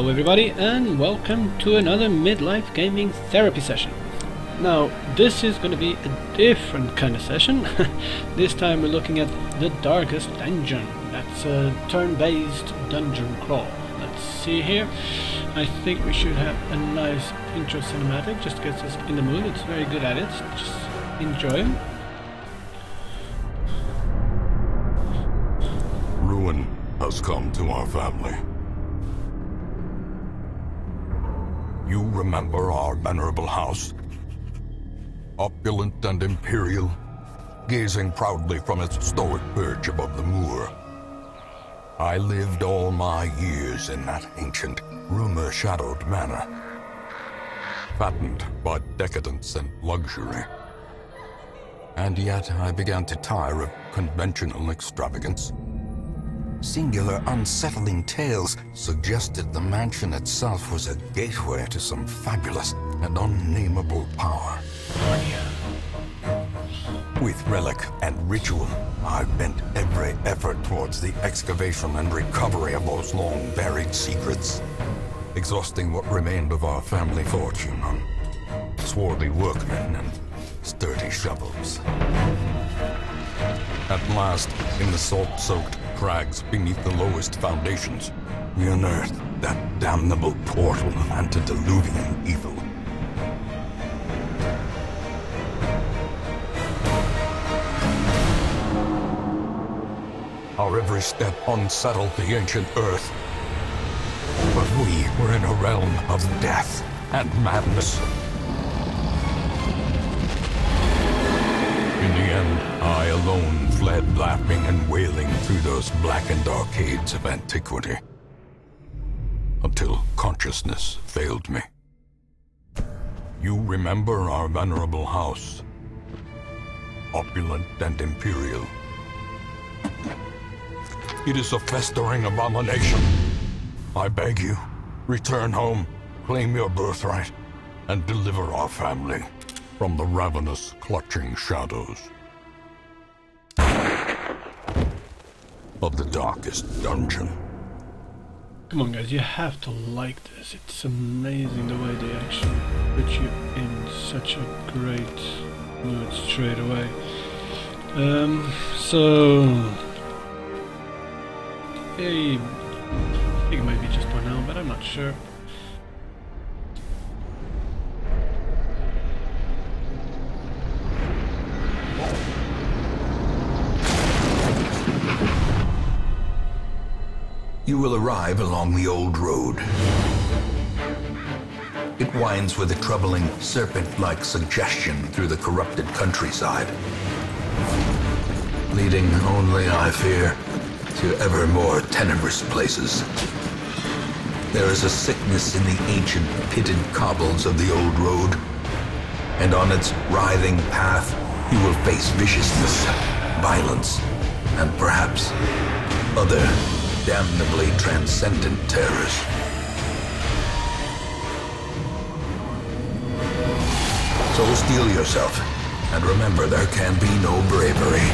Hello everybody and welcome to another midlife gaming therapy session. Now this is going to be a different kind of session. This time we're looking at the Darkest Dungeon. That's a turn-based dungeon crawl. Let's see here. I think we should have a nice intro cinematic, just gets us in the mood. It's very good at it. Just enjoy. Ruin has come to our family. You remember our venerable house? Opulent and imperial, gazing proudly from its stoic perch above the moor. I lived all my years in that ancient, rumor-shadowed manor, fattened by decadence and luxury. And yet I began to tire of conventional extravagance. Singular, unsettling tales suggested the mansion itself was a gateway to some fabulous and unnameable power. With relic and ritual, I bent every effort towards the excavation and recovery of those long-buried secrets, exhausting what remained of our family fortune on swarthy workmen and sturdy shovels. At last, in the salt-soaked crags beneath the lowest foundations, we unearthed that damnable portal antediluvian evil. Our every step unsettled the ancient earth, but we were in a realm of death and madness. In the end, I alone fled laughing and wailing through those blackened arcades of antiquity, until consciousness failed me. You remember our venerable house, opulent and imperial. It is a festering abomination. I beg you, return home, claim your birthright, and deliver our family from the ravenous, clutching shadows of the Darkest Dungeon. Come on guys, you have to like this. It's amazing the way they actually put you in such a great mood straight away. I think it might be just one now, but I'm not sure. You will arrive along the old road. It winds with a troubling, serpent-like suggestion through the corrupted countryside, leading only, I fear, to ever more tenebrous places. There is a sickness in the ancient, pitted cobbles of the old road, and on its writhing path, you will face viciousness, violence, and perhaps other damnably transcendent terrors. So steel yourself, and remember there can be no bravery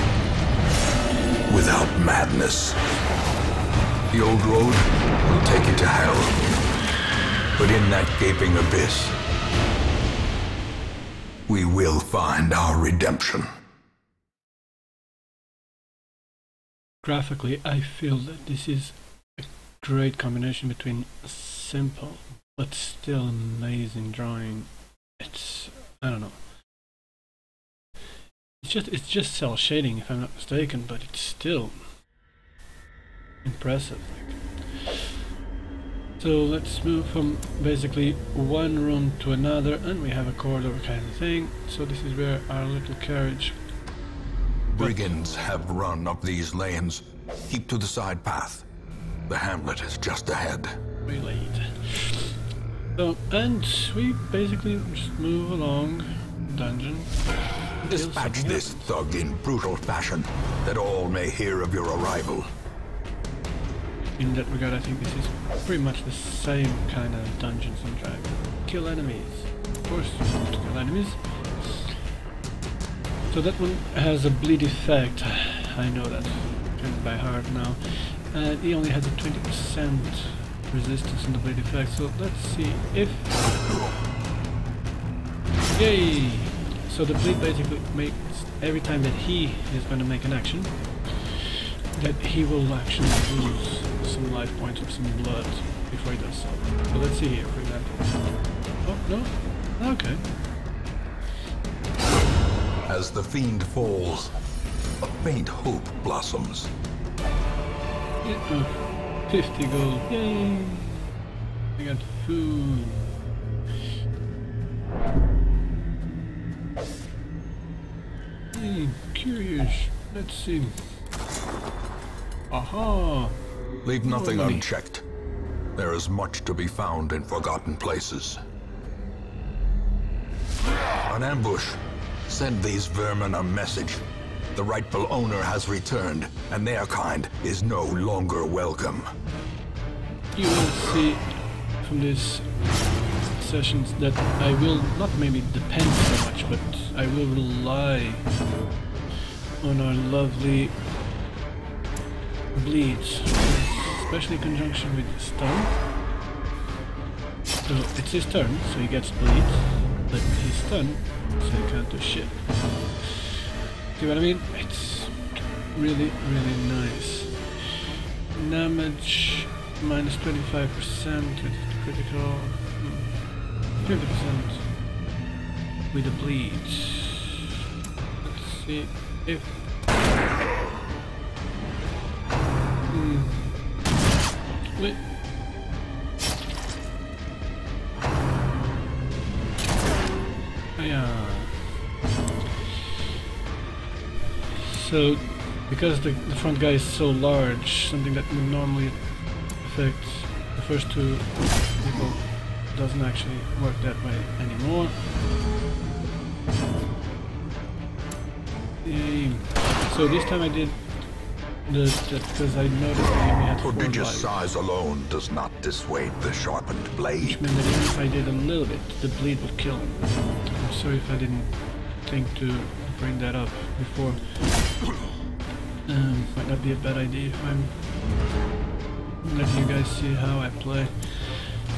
without madness. The old road will take you to hell, but in that gaping abyss, we will find our redemption. Graphically, I feel that this is a great combination between simple but still amazing drawing. It's, I don't know. It's just cell shading if I'm not mistaken, but it's still impressive. So let's move from basically one room to another, and we have a corridor kind of thing. So this is where our little carriage. Brigands have run up these lanes. Keep to the side path. The hamlet is just ahead. Relayed. So, and we basically just move along dungeon. Dispatch this thug in brutal fashion, that all may hear of your arrival. In that regard, I think this is pretty much the same kind of Dungeons and Dragons. Kill enemies. Of course, you want to kill enemies. So that one has a bleed effect. I know that by heart now. He only has a 20% resistance and the blade effect. So let's see if... Yay! So the bleed basically makes every time that he is going to make an action, that he will actually lose some life points or some blood before he does so. So let's see here, for example. Oh, no? Okay. As the fiend falls, a faint hope blossoms. Yeah, 50 gold. Yay! I got food. Curious. Let's see. Aha! Leave nothing money. unchecked. There is much to be found in forgotten places. An ambush. Send these vermin a message. The rightful owner has returned, and their kind is no longer welcome. You will see from these sessions that I will not maybe depend so much, but I will rely on our lovely bleeds, especially in conjunction with stun. So it's his turn, so he gets bleed, but he's stunned, so he can't do shit. See what I mean? It's really, really nice. Damage minus 25% with critical, 50% with the bleeds. Let's see if wait. Yeah. So, because the front guy is so large, something that would normally affect the first two people doesn't actually work that way anymore. Yay. So this time I did that because I noticed I only had 4 Prodigious lives. size alone does not dissuade the sharpened blade. Which meant that even if I did a little bit, the bleed would kill him. I'm sorry if I didn't think to bring that up before. Might not be a bad idea if I'm letting you guys see how I play.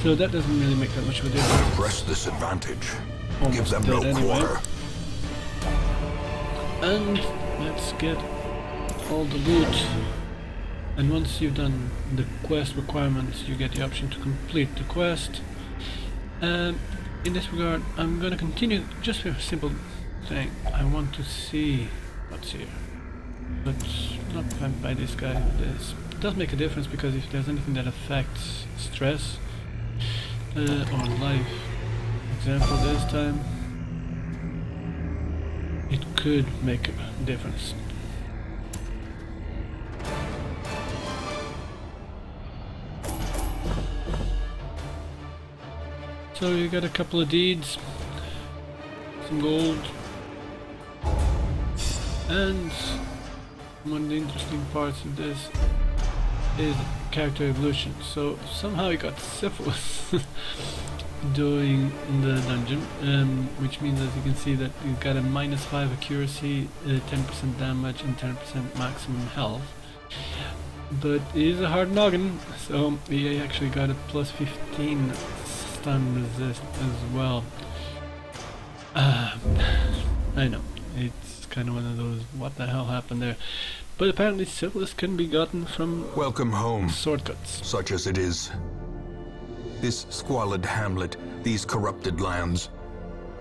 So that doesn't really make that much of a difference. Press this advantage. Almost Give them no dead anyway. quarter. And let's get all the loot. And once you've done the quest requirements, you get the option to complete the quest. In this regard, I'm gonna continue just for a simple thing. I want to see what's here. But not by this guy. This does make a difference because if there's anything that affects stress or life, example this time, it could make a difference. So you got a couple of deeds, some gold, and one of the interesting parts of this is character evolution. So somehow he got syphilis doing the dungeon, which means, as you can see, that he's got a -5 accuracy, 10% damage and 10% maximum health. But he's a hard noggin, so he actually got a +15 stun resist as well. I know, it's kind of one of those what the hell happened there. But apparently syphilis can be gotten from Welcome home, shortcuts. such as it is. This squalid hamlet, these corrupted lands,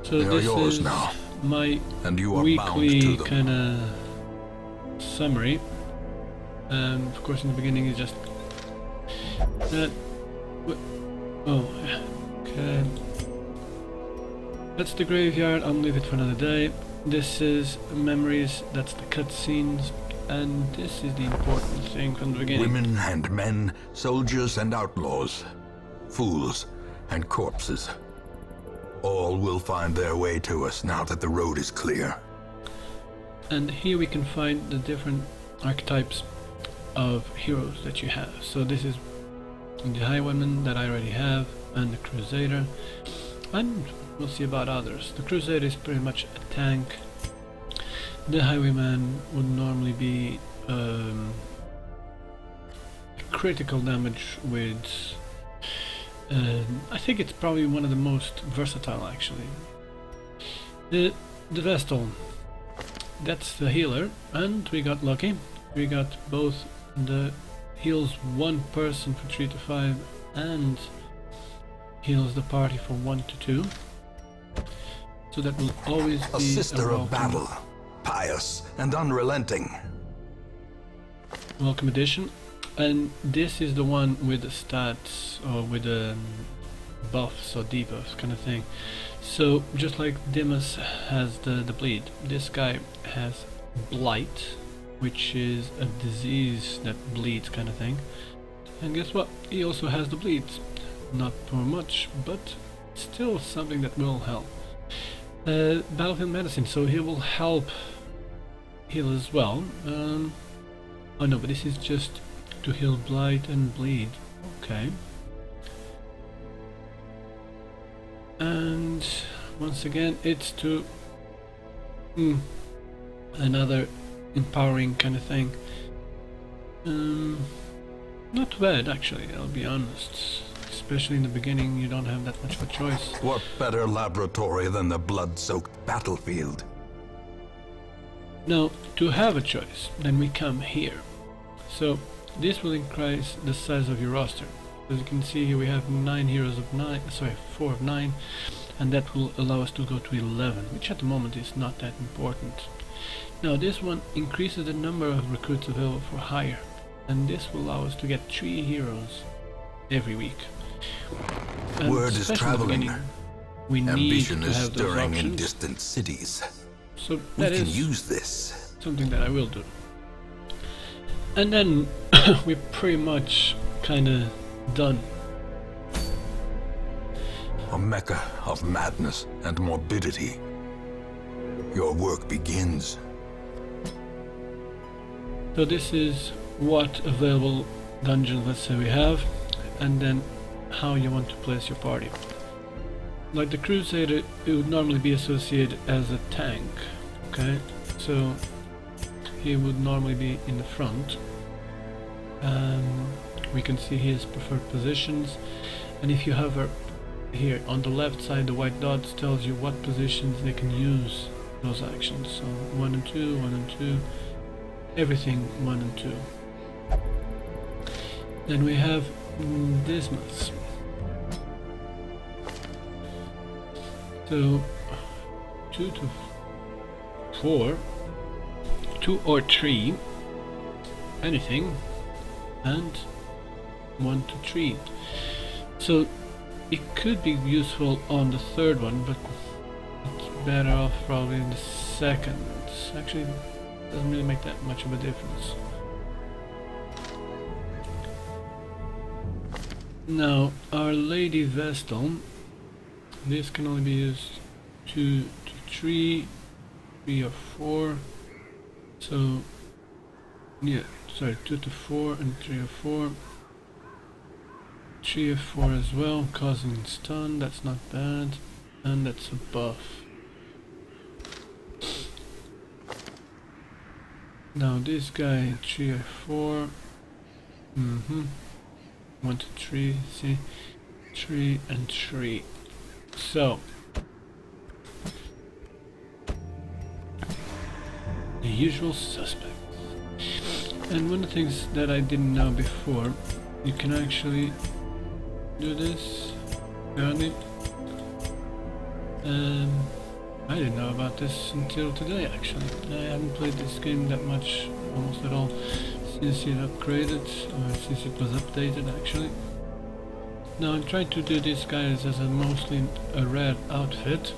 So they are this yours is now, my and you are bound to weekly them. kind of summary. Of course, in the beginning is just that. Oh, okay. That's the graveyard. I'll leave it for another day. This is memories. That's the cutscenes, and this is the important thing from the beginning. Women and men, soldiers and outlaws, fools and corpses. All will find their way to us now that the road is clear. And here we can find the different archetypes of heroes that you have. So this is the Highwayman that I already have, and the Crusader, and we'll see about others. The Crusader is pretty much a tank. The Highwayman would normally be critical damage with I think it's probably one of the most versatile actually. The Vestal, that's the healer, and we got lucky. We got both the heals one person for 3 to 5 and heals the party from 1 to 2. So that will always be a sister of welcome, battle, pious and unrelenting. welcome addition. And this is the one with the stats, or with the buffs or debuffs kind of thing. So just like Dimas has the bleed, this guy has blight, which is a disease that bleeds kind of thing. And guess what? He also has the bleeds. Not for much, but still something that will help. Battlefield medicine, so he will help heal as well. Oh no, but this is just to heal blight and bleed. Okay. And once again, it's to another empowering kind of thing. Not bad actually, I'll be honest. Especially in the beginning, you don't have that much of a choice. What better laboratory than the blood-soaked battlefield? Now, to have a choice, then we come here. So this will increase the size of your roster. As you can see here, we have 9 heroes of 9, sorry, 4 of 9, and that will allow us to go to 11, which at the moment is not that important. Now this one increases the number of recruits available for hire, and this will allow us to get 3 heroes every week. And word is traveling. We Ambition need to is have those stirring in options. distant cities. So We that can is use this. something that I will do. And then we're pretty much kinda done. A mecca of madness and morbidity. Your work begins. So this is what available dungeons, let's say, we have, and then how you want to place your party. Like the Crusader, it would normally be associated as a tank, okay? So he would normally be in the front. We can see his preferred positions, and if you hover here on the left side, the white dots tells you what positions they can use those actions. So 1 and 2, 1 and 2, everything 1 and 2. Then we have Dismas. So 2 to 4, 2 or 3, anything, and 1 to 3. So it could be useful on the third one, but it's better off probably in the second. It actually doesn't really make that much of a difference. Now, Our Lady Vestal, this can only be used 2 to 3, 3 or 4. So, yeah, sorry, 2 to 4 and 3 or 4. 3 or 4 as well, causing stun, that's not bad. And that's a buff. Now this guy, 3 or 4. 1 to 3, see? 3 and 3. So the usual suspects. And one of the things that I didn't know before, you can actually do this. Apparently, I didn't know about this until today actually. I haven't played this game that much, almost at all, since it upgraded, or since it was updated actually. Now I'm trying to do these guys as a mostly a red outfit,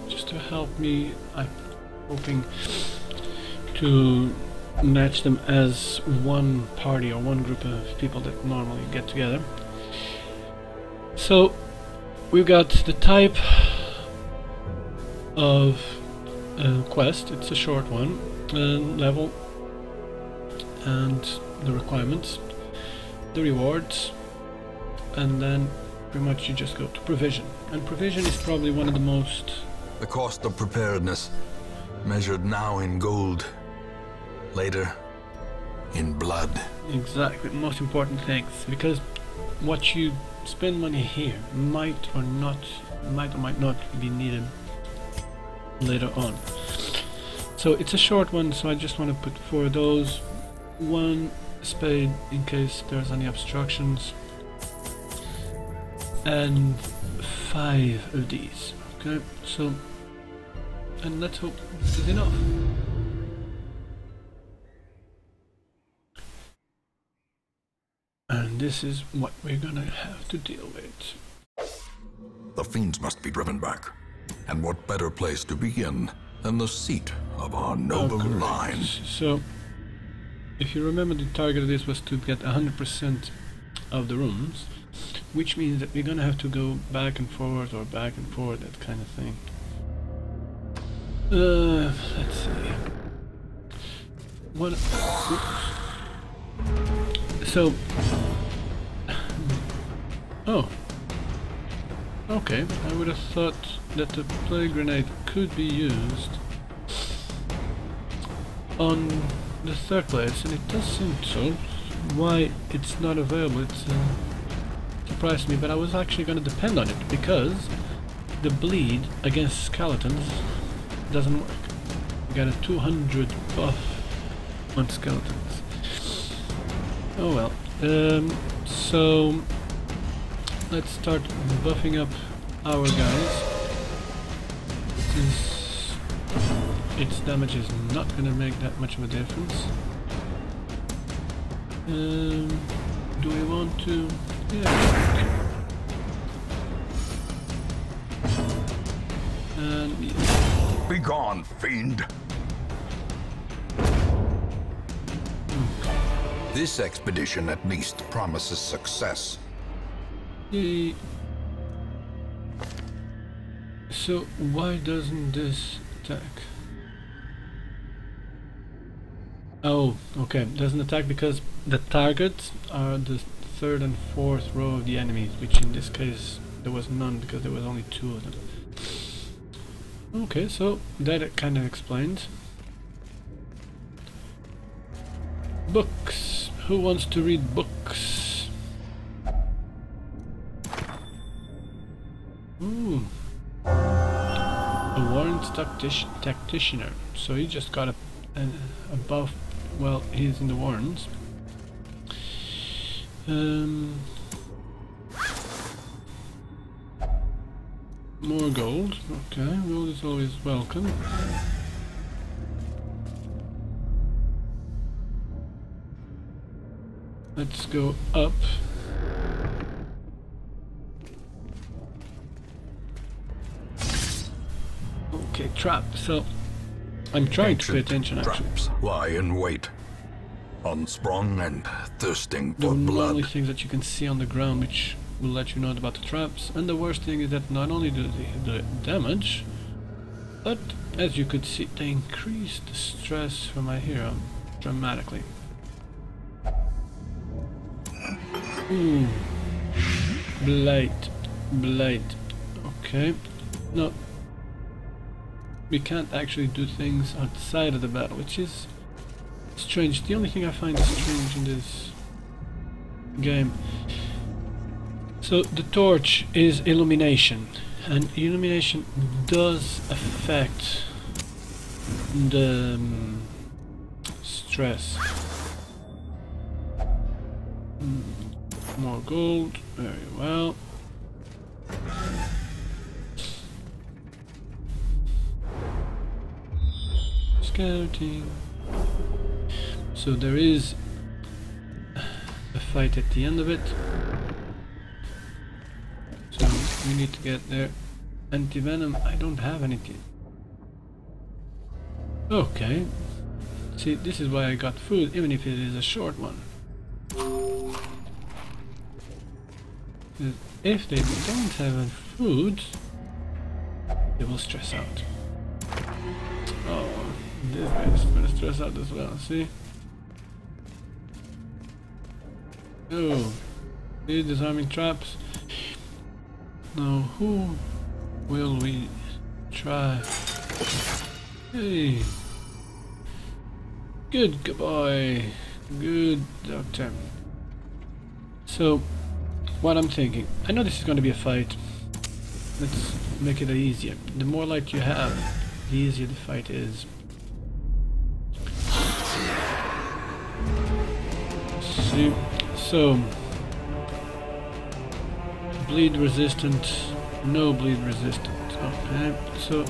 just to help me. I'm hoping to match them as one party or one group of people that normally get together. So we've got the type of quest, it's a short one, level, and the requirements, the rewards, and then pretty much you just go to provision. And provision is probably one of the most... The cost of preparedness, measured now in gold, later in blood. Exactly, most important things, because what you spend money here. Might or might not be needed later on. So it's a short one, so I just want to put 4 of those, 1 spade in case there's any obstructions, and 5 of these. Okay, so, and let's hope this is enough. And this is what we're gonna have to deal with. The fiends must be driven back. And what better place to begin than the seat of our noble line? So, if you remember, the target of this was to get 100% of the rooms, which means that we're gonna have to go back and forward, or back and forward, that kind of thing. Let's see. What? So, oh, okay. I would have thought that the plague grenade could be used on the 3rd place, and it does seem so. Why it's not available, it's surprised me, but I was actually going to depend on it because the bleed against skeletons doesn't work. We got a 200 buff on skeletons. Oh well. So let's start buffing up our guys. Since its damage is not going to make that much of a difference. Do we want to? Yeah. And yeah. Begone, fiend! This expedition at least promises success. Yay. So why doesn't this attack? Oh, okay, doesn't attack because the targets are the 3rd and 4th row of the enemies, which in this case there was none because there was only 2 of them. Okay, so that kind of explains. Books. Who wants to read books? Ooh. A warrant tacticianer. So he just got a buff. Well, he's in the warrants. More gold. Okay, gold is always welcome. Let's go up. Okay, trap. So I'm trying to pay attention actually. Traps lie in wait, unsprung and thirsting for the blood. only things that you can see on the ground which will let you know about the traps, and the worst thing is that not only do they do damage, but as you could see, they increase the stress for my hero dramatically. Ooh. Blade. Okay. No. We can't actually do things outside of the battle, which is strange. The only thing I find strange in this game. So the torch is illumination, and illumination does affect the stress. More gold, very well. Scouting. So there is a fight at the end of it. So we need to get there. Anti-venom, I don't have anything. Okay. See, this is why I got food, even if it is a short one. If they don't have food, they will stress out. Oh, this guy's gonna stress out as well, see? Oh, these disarming traps. Now, who will we try? Hey! Good boy! Good doctor. So, what I'm thinking. I know this is going to be a fight. Let's make it easier. The more light you have, the easier the fight is. See, so bleed resistant, no bleed resistant. Okay, so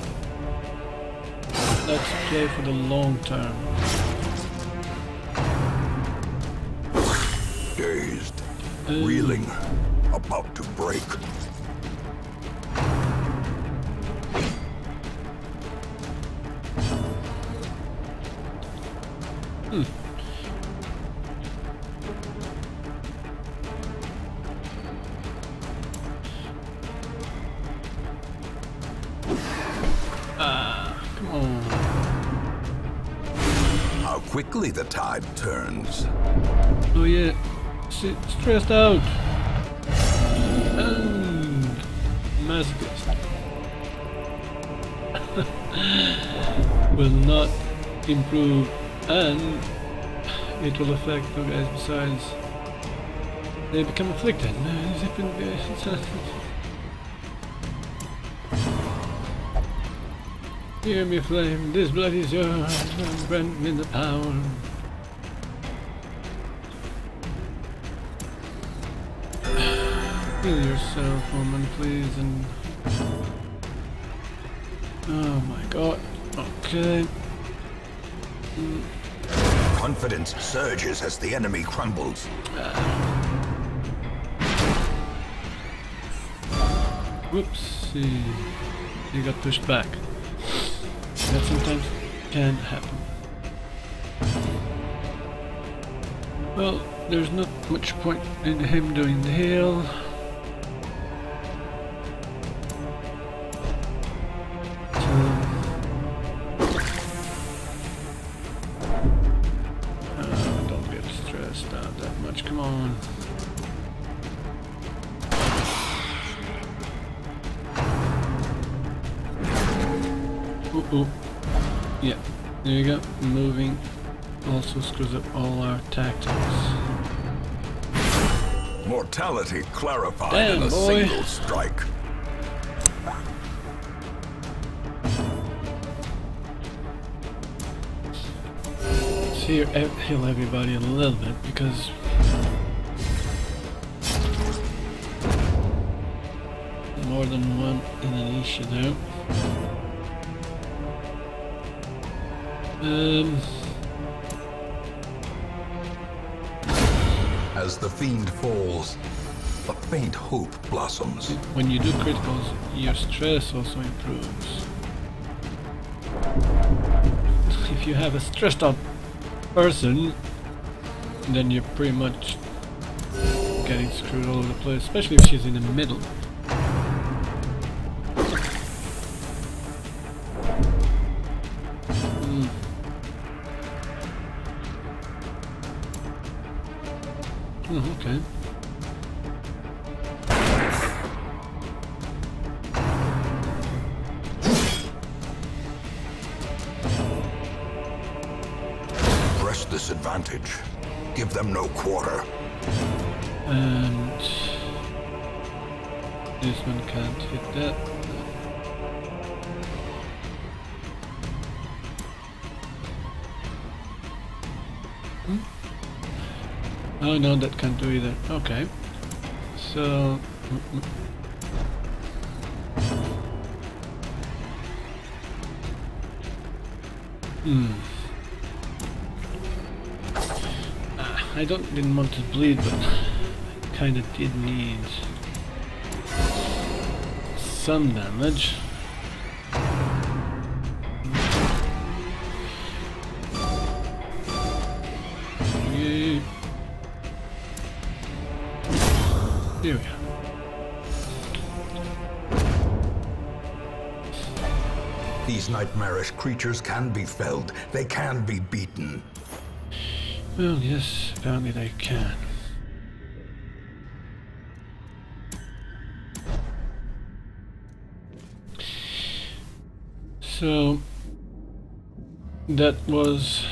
let's play for the long term. Dazed, reeling, about to break. Come on. How quickly the tide turns. Oh yeah, stressed out. Masochist. Will not improve, and it will affect the guys besides. They become afflicted. Hear me flame, this blood is yours, grant me the power. Heal yourself, woman, please, and... Oh my god, okay. Confidence surges as the enemy crumbles. Whoopsie. You got pushed back. That sometimes can happen. Well, there's not much point in him doing the heal. Don't get stressed out that much, come on. Ooh. Yeah, there you go. Moving also screws up all our tactics. Mortality clarified Damn, in a boy. single strike. Let's heal everybody a little bit because more than one in an issue there. As the fiend falls, a faint hope blossoms. When you do criticals, your stress also improves. If you have a stressed out person, then you're pretty much getting screwed all over the place, especially if she's in the middle. Oh, okay. Press this advantage. Give them no quarter. And this one can't hit that. Oh no, that can't do either. Okay. So... I didn't want to bleed, but I kinda did need some damage. Yeah. Here we go. These nightmarish creatures can be felled. They can be beaten. Well, yes, apparently they can. So that was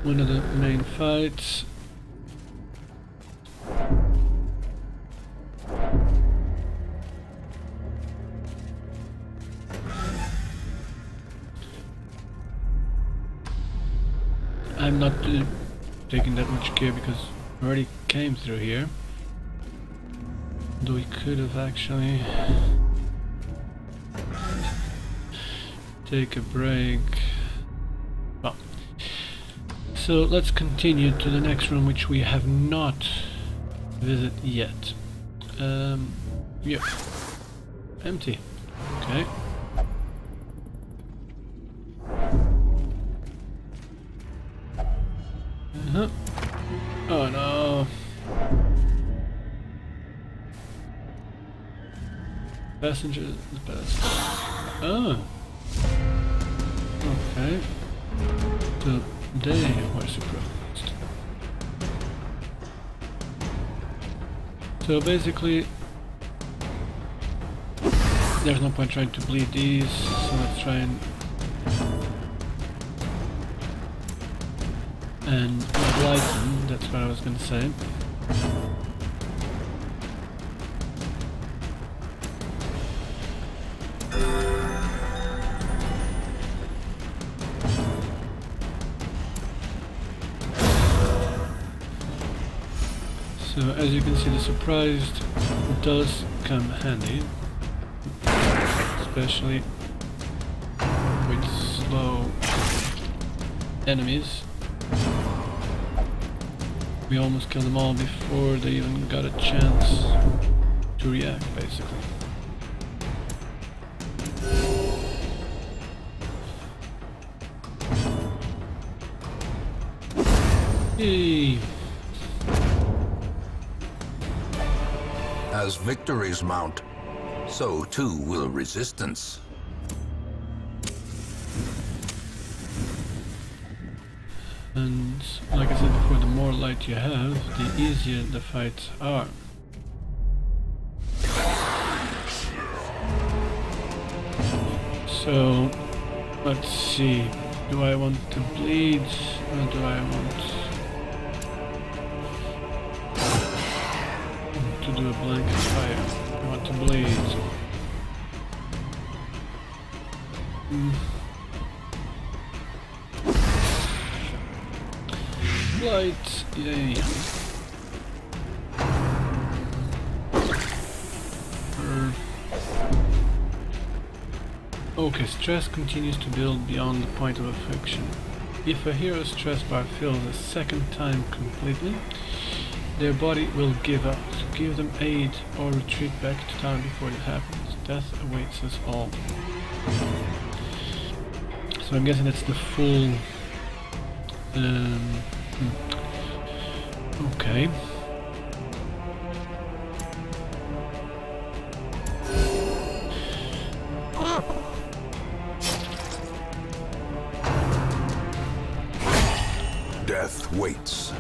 one of the main fights. recommend not to taking that much care because we already came through here. Though we could have actually take a break. Well, so let's continue to the next room, which we have not visited yet. Yeah, empty. Okay. Oh no. Passengers. Oh. Okay. So they were surprised. So basically, there's no point trying to bleed these, so let's try and lighten, that's what I was gonna say. So as you can see, the surprised does come handy, especially with slow enemies. We almost killed them all before they even got a chance to react, basically. Yay! As victories mount, so too will resistance. And like I said before, the more light you have, the easier the fights are. So, let's see. Do I want to bleed or do I want to do a blanket fire? I want to bleed. Light, yay. Okay, stress continues to build beyond the point of affliction. If a hero's stress bar fills a second time completely, their body will give up. So give them aid or retreat back to town before it happens. Death awaits us all. So I'm guessing that's the full... okay. Death waits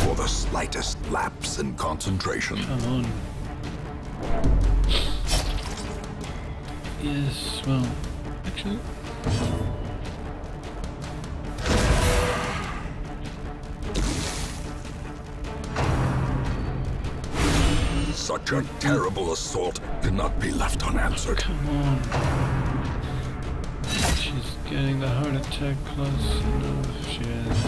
for the slightest lapse in concentration. Come on. Yes, well, actually... Such a terrible assault cannot be left unanswered. Come on. She's getting the heart attack close enough. She is.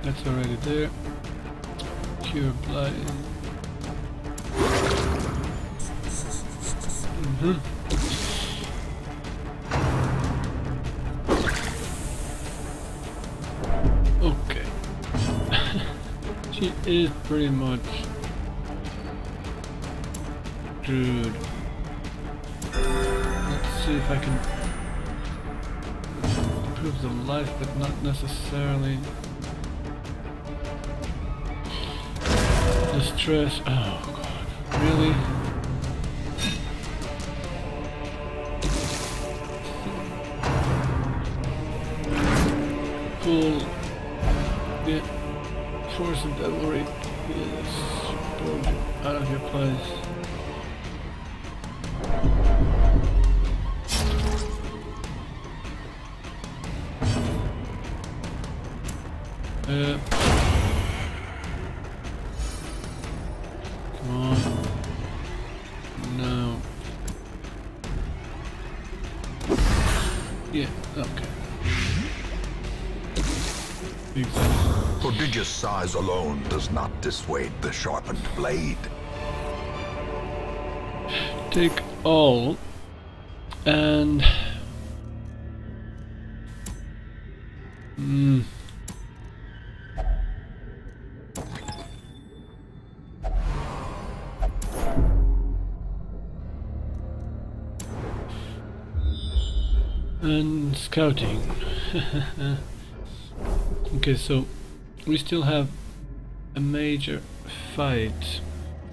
That's already there. Cure blood. Okay. She is pretty much dude. Let's see if I can improve the life, but not necessarily the stress. Oh god, really? Pull the force of devilry is pulled out of your place. Come on. No. Yeah, okay. Prodigious size alone does not dissuade the sharpened blade. Take all and and scouting. Okay, so we still have a major fight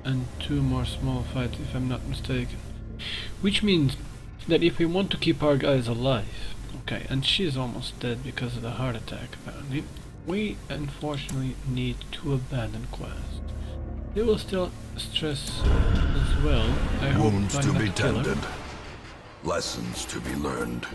and 2 more small fights, if I'm not mistaken. Which means that if we want to keep our guys alive, okay, and she's almost dead because of the heart attack apparently, we unfortunately need to abandon quest. They will still stress as well. I hope Wounds I'm to not be a killer. tended. Lessons to be learned.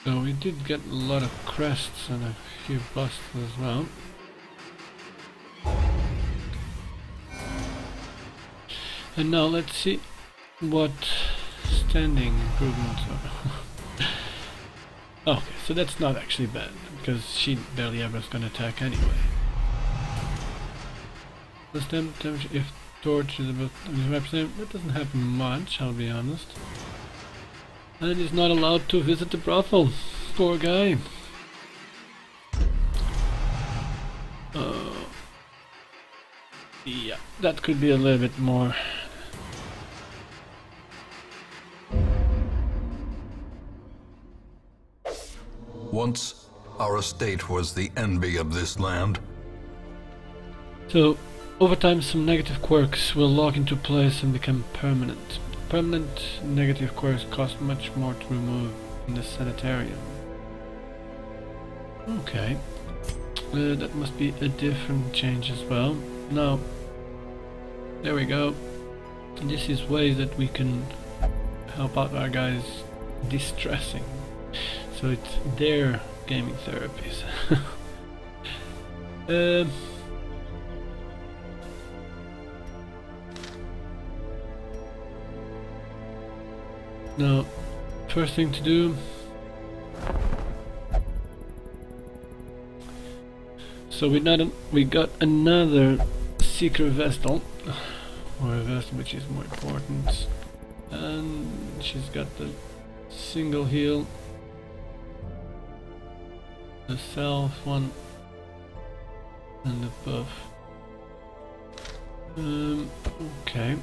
So we did get a lot of crests and a few busts as well. And now let's see what standing improvements are. Okay, so that's not actually bad, because she barely ever is going to attack anyway. Plus damage if torch is about 25%, that doesn't happen much, I'll be honest. And he's not allowed to visit the brothel. Poor guy. Yeah, that could be a little bit more. Once, our estate was the envy of this land. So, over time some negative quirks will lock into place and become permanent. Permanent negative quirks cost much more to remove in the sanitarium. Okay. That must be a different change as well. Now, there we go. This is ways that we can help out our guys distressing. So it's their gaming therapies. Now, first thing to do, so we got another Seeker Vestal, or a Vestal which is more important, and she's got the single heal, the self one, and the buff. Okay.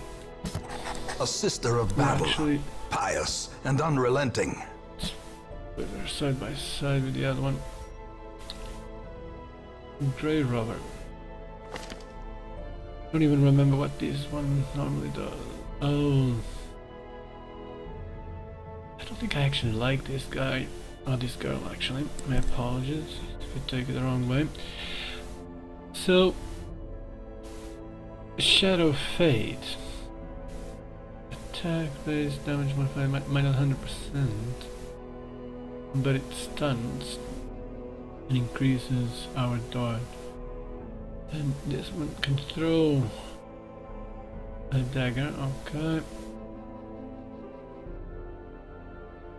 A sister of battle, Actually, pious and unrelenting. put her side by side with the other one. Grey Robber. Don't even remember what this one normally does. Oh. I don't think I actually like this guy. Or this girl actually. My apologies if I take it the wrong way. So, Shadow Fade. Attack based damage modifier minus 100%. But it stuns and increases our dodge. And this one can throw a dagger, okay.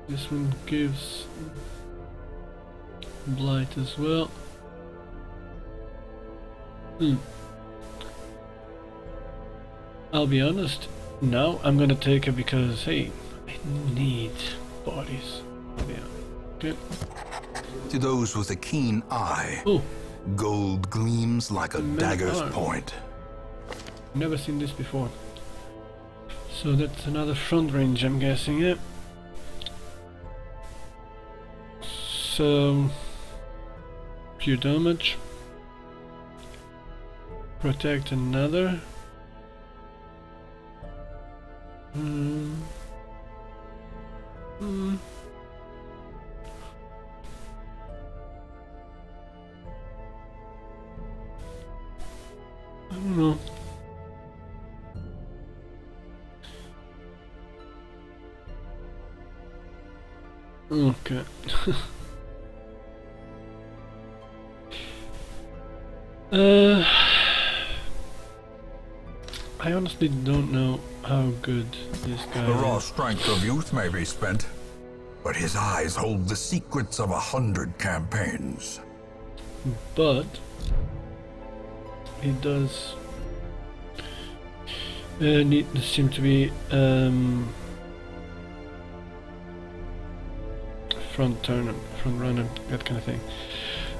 This one gives blight as well. I'll be honest, now I'm gonna take it because, hey, I need bodies. I'll be honest. Okay. To those with a keen eye, Oh, gold gleams like a dagger's arm. point. never seen this before. So that's another front range, I'm guessing, yeah. So, pure damage. Protect another. I don't know. Okay. I honestly don't know how good this guy The raw is. strength of youth may be spent, but his eyes hold the secrets of 100 campaigns. But he does seem to be front runner, that kind of thing.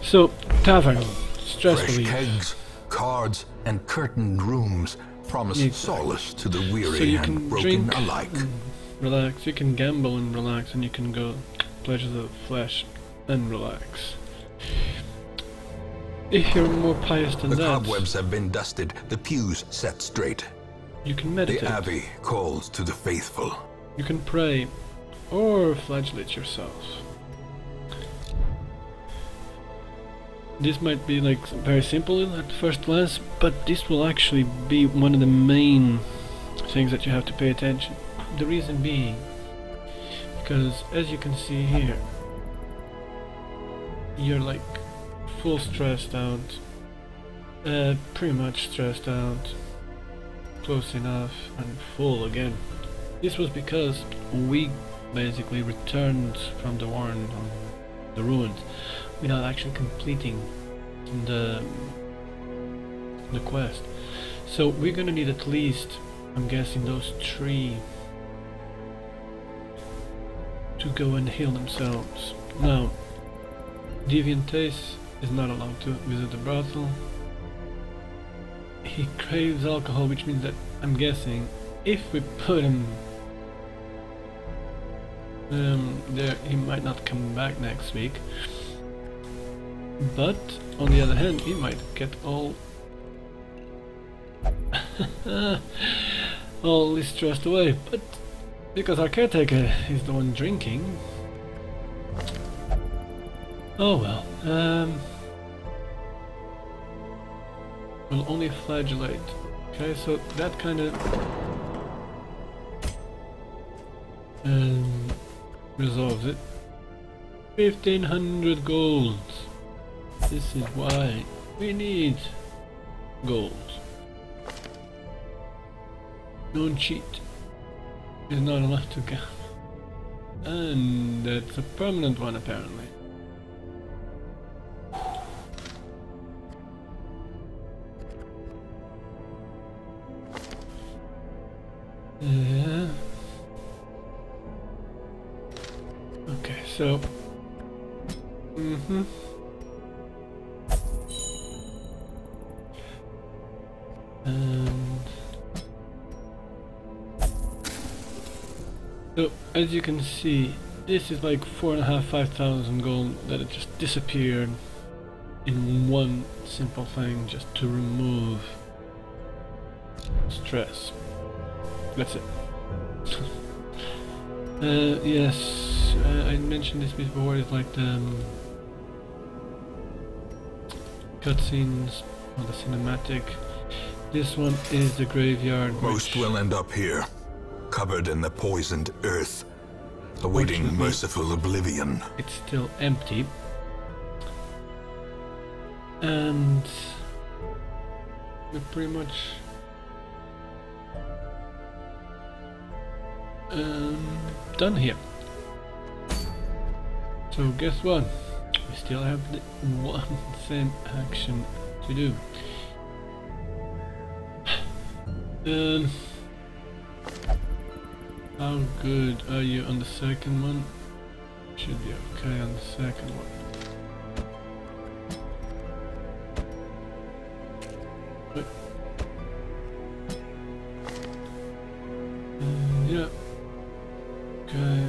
So tavern, stress Fresh relief. kegs, cards, and curtained rooms promise Exactly. solace to the weary So you and can broken drink, alike. relax. You can gamble and relax, and you can go pleasures of the flesh and relax. If you're more pious than The that, cobwebs have been dusted, the pews set straight. you can The meditate. abbey calls to the faithful. You can pray or flagellate yourself. This might be like very simple at first glance, but this will actually be one of the main things that you have to pay attention. The reason being, because as you can see here, you're like full stressed out, pretty much stressed out, close enough, and full again. This was because we basically returned from the war on the ruins without actually completing the quest. So we're gonna need at least, I'm guessing, those 3 to go and heal themselves. Now, Deviantace is not allowed to visit the brothel. He craves alcohol, which means that, I'm guessing, if we put him there, he might not come back next week. But on the other hand, he might get all stressed away. But because our caretaker is the one drinking, oh well. We'll only flagellate. Okay, so that kind of resolves it. 1500 gold. This is why we need gold. Don't cheat. Is not allowed to gamble. And that's a permanent one apparently. Yeah. Okay, so and so as you can see, this is like 4,500 gold that it just disappeared in one simple thing, just to remove stress. That's it. Yes, I mentioned this before. It's like the cutscenes or the cinematic. This one is the graveyard. Most will end up here, covered in the poisoned earth, awaiting Fortunately, merciful oblivion. it's still empty. And we're pretty much done here. So guess what? We still have the one same action to do. How good are you on the second one? Should be okay on the second one. But, yeah. Okay.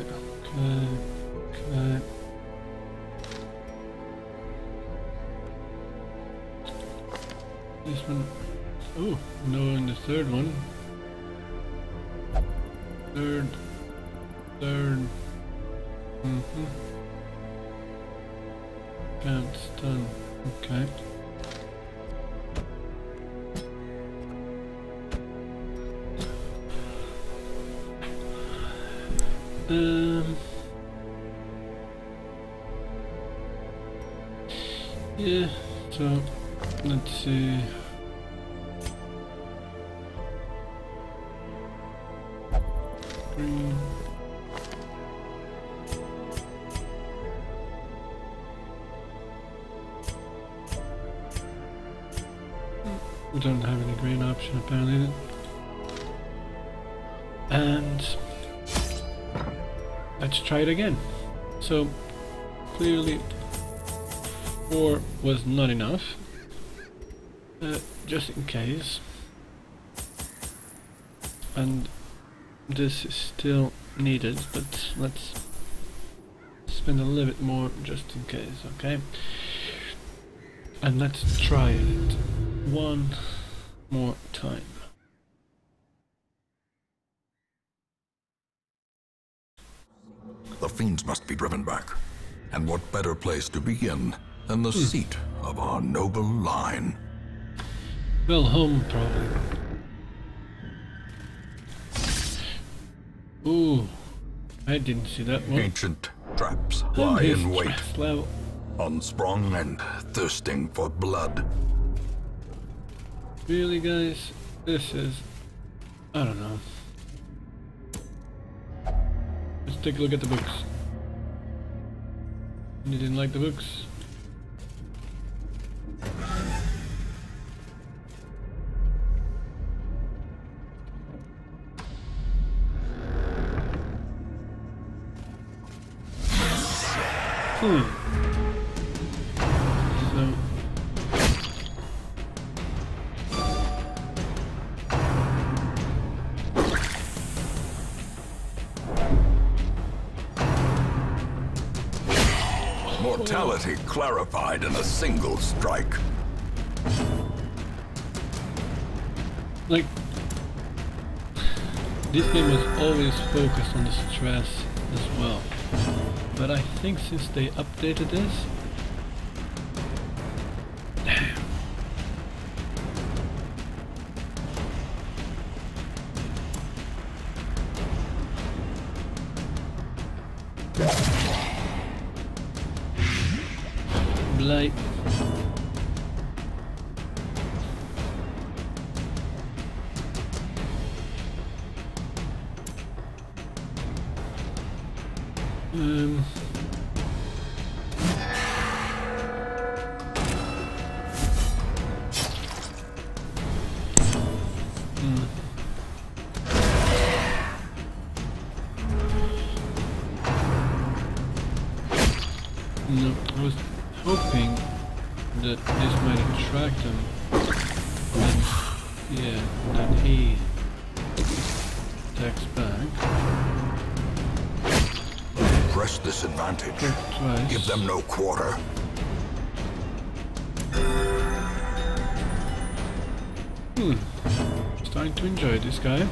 This one. Oh, no, in the third one. Third. Can't stun. Okay. Yeah, so let's see. Green. We don't have any green option apparently. And let's try it again. So clearly 4 was not enough. Just in case. And this is still needed, but let's spend a little bit more just in case, okay? And let's try it one more time. The fiends must be driven back. And what better place to begin than the seat of our noble line? Well, home probably. Ooh, I didn't see that one. Ancient traps lie in wait, Stress level. unsprung and thirsting for blood. Really, guys? This is... I don't know. Let's take a look at the books. You didn't like the books? So... Mortality clarified in a single strike. Like, this game was always focused on the stress as well. But I think since they updated this... Damn. Blight. No, I was hoping that this might attract him. And, yeah, then he attacks back. Press this advantage. Twice. Give them no quarter. Starting to enjoy this guy.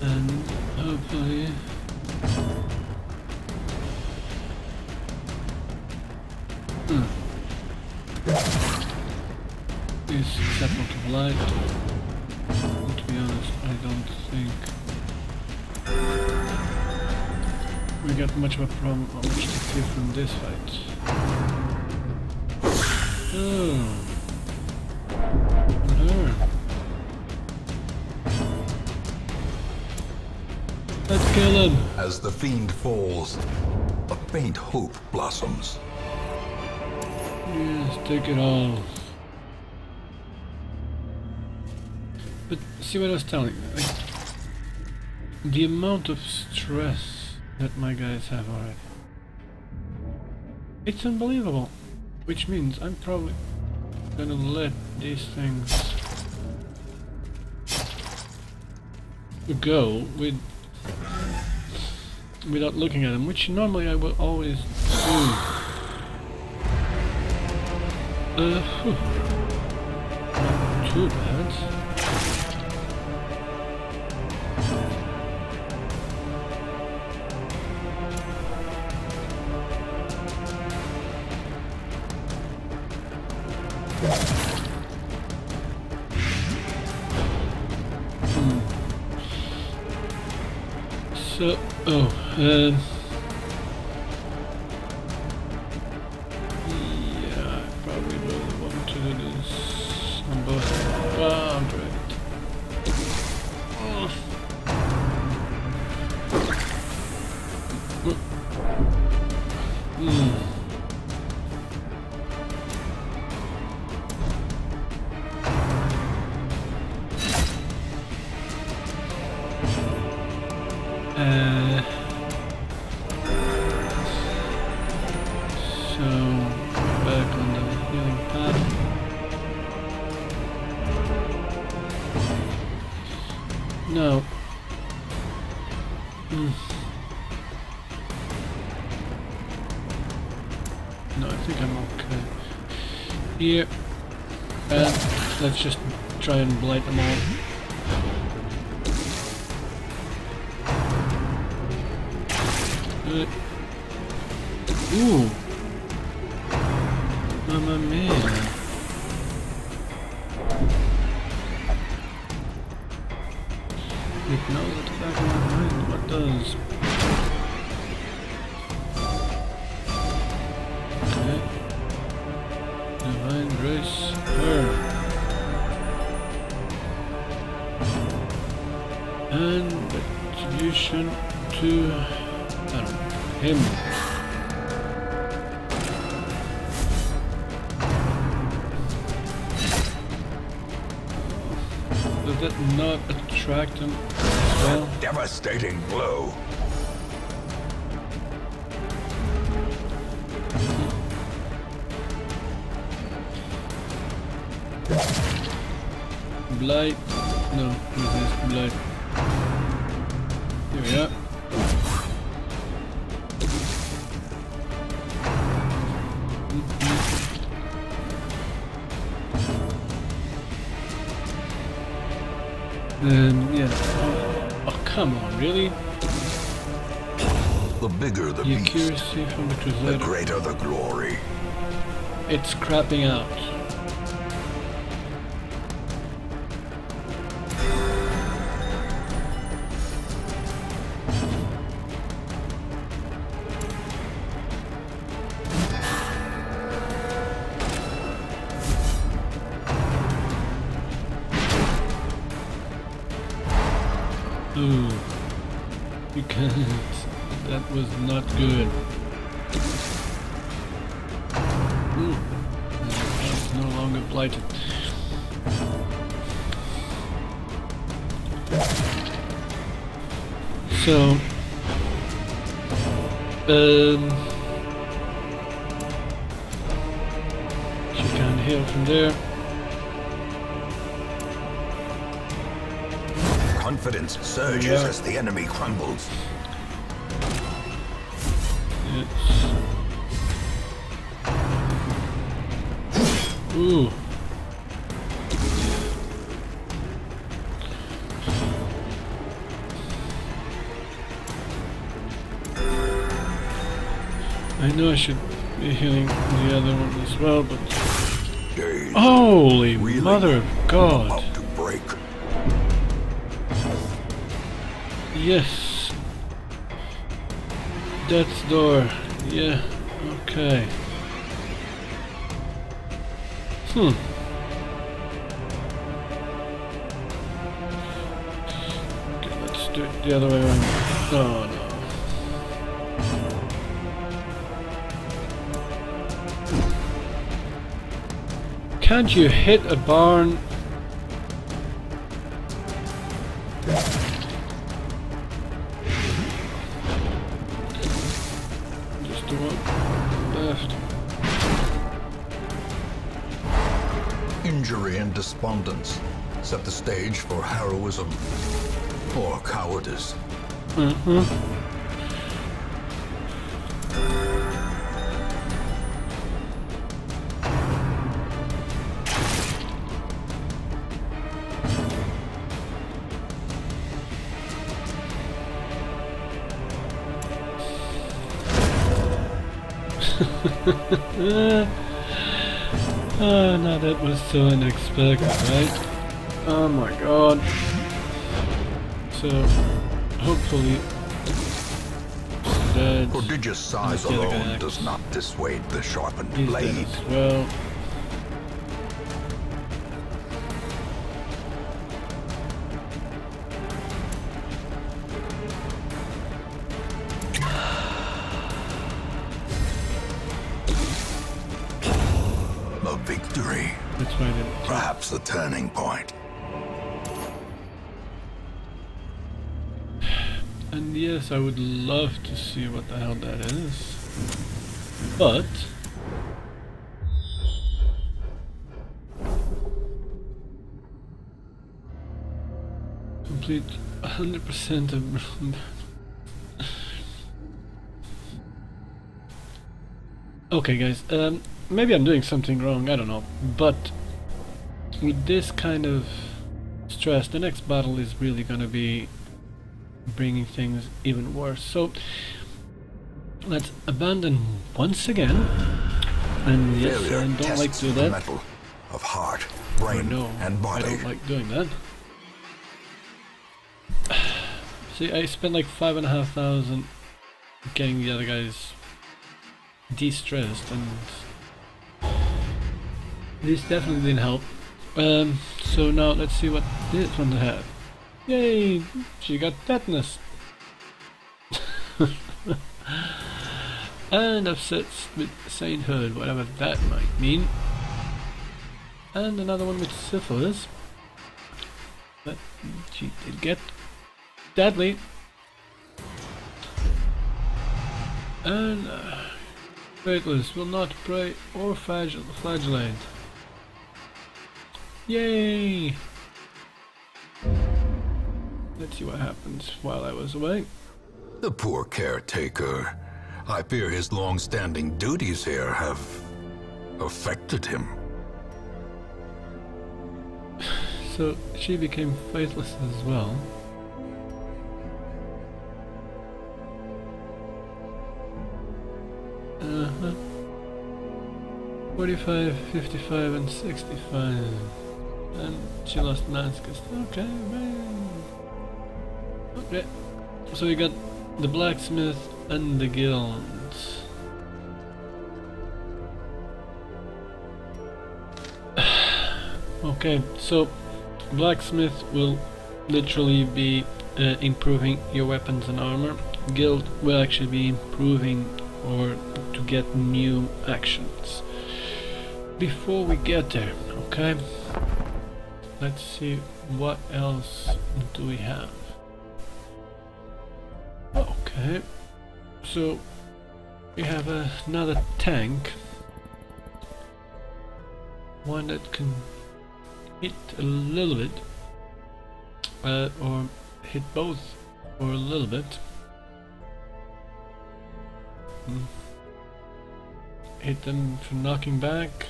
And hopefully is Scepter of Light. And to be honest, I don't think we got much of a problem or much to fear from this fight. Oh. Her. Let's kill him! As the fiend falls, a faint hope blossoms. Yes, take it all. But see what I was telling you, like, the amount of stress that my guys have already. It's unbelievable. Which means I'm probably gonna let these things go without looking at them, which normally I will always do. too bad. So, yeah, I probably will want to do this on both. I'm right. So back on the healing path. No. No, I think I'm okay. Here. And let's just try and blight them all. Ooh! Mamma mia! It knows at the back of my mind what does. Okay. Divine Grace her. And retribution to him. Does that not attract him as well? Devastating blow. Blight. No, resist blight. Here we are. Yeah. Oh, come on, really? The bigger the The beast, accuracy from the the Crusader. greater the glory. It's crapping out. Ooh, because that was not good. Ooh, it's no longer blighted. So, she can't heal from there. Confidence surges as the enemy crumbles. It's... Ooh. I know I should be healing the other one as well, but... Days Holy really mother of God! about to break. Yes. Death's door. Yeah. Okay. Okay, let's do it the other way around. Oh no. Can't you hit a barn? Just the one left. Injury and despondence set the stage for heroism or cowardice. Oh, no, that was so unexpected, right? Oh my god. So, hopefully... Prodigious size alone does not dissuade the sharpened blade. Well... A victory. That's why they... Perhaps a turning point. And yes, I would love to see what the hell that is. But... complete 100% of... Okay guys, maybe I'm doing something wrong, I don't know. But with this kind of stress, the next battle is really gonna be bringing things even worse. So let's abandon once again. And yes, I don't like to do that. Metal of heart, brain, and body. I don't like doing that. See, I spent like 5,500 getting the other guys de-stressed, and this definitely didn't help. So now let's see what this one has. Yay! She got tetanus! And upsets with sainthood, whatever that might mean. And another one with syphilis. But she did get deadly. And faithless will not prey or flagellate. Yay! Let's see what happens while I was away. The poor caretaker. I fear his long-standing duties here have affected him. So she became faithless as well. Uh-huh. 45, 55 and 65. And she lost Nascus. Okay, man. Okay. So we got the blacksmith and the guilds. Okay, so blacksmith will literally be improving your weapons and armor. Guild will actually be improving or to get new actions. Before we get there, okay, let's see what else do we have. Okay, so we have another tank, one that can hit a little bit, or hit both for a little bit. Hit them for knocking back,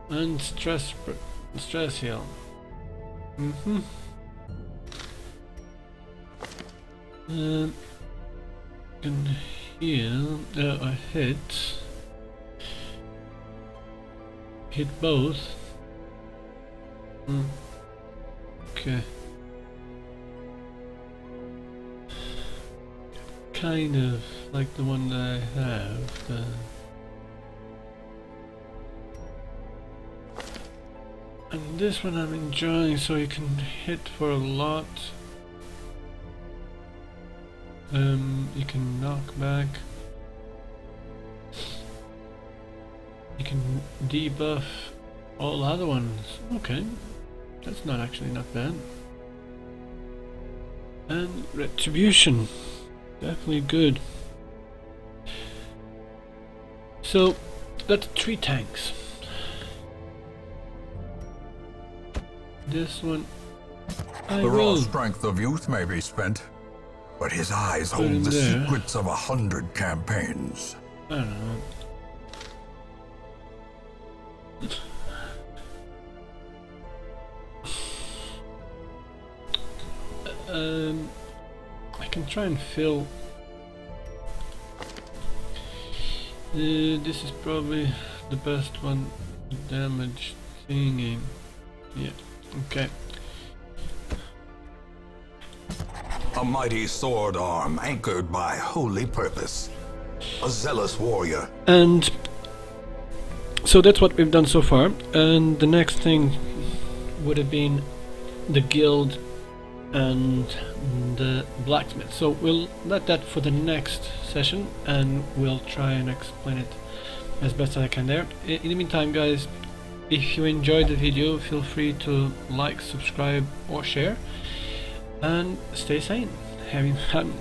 and stress heal. Can heal a hit both. Okay. Kind of like the one that I have. And this one I'm enjoying, so you can hit for a lot. You can knock back. You can debuff all other ones. Okay, that's not actually not bad. And retribution, definitely good. So that's 3 tanks. This one, The raw strength of youth may be spent, but his eyes hold the secrets of 100 campaigns. I don't know. I can try and fill This is probably the best one. Damage thingy. Yeah, okay. A mighty sword arm anchored by holy purpose. A zealous warrior. And so that's what we've done so far. And the next thing would have been the guild and the blacksmith. So we'll let that for the next session, and we'll try and explain it as best as I can there. In the meantime, guys, if you enjoyed the video, feel free to like, subscribe or share, and stay sane. Having fun.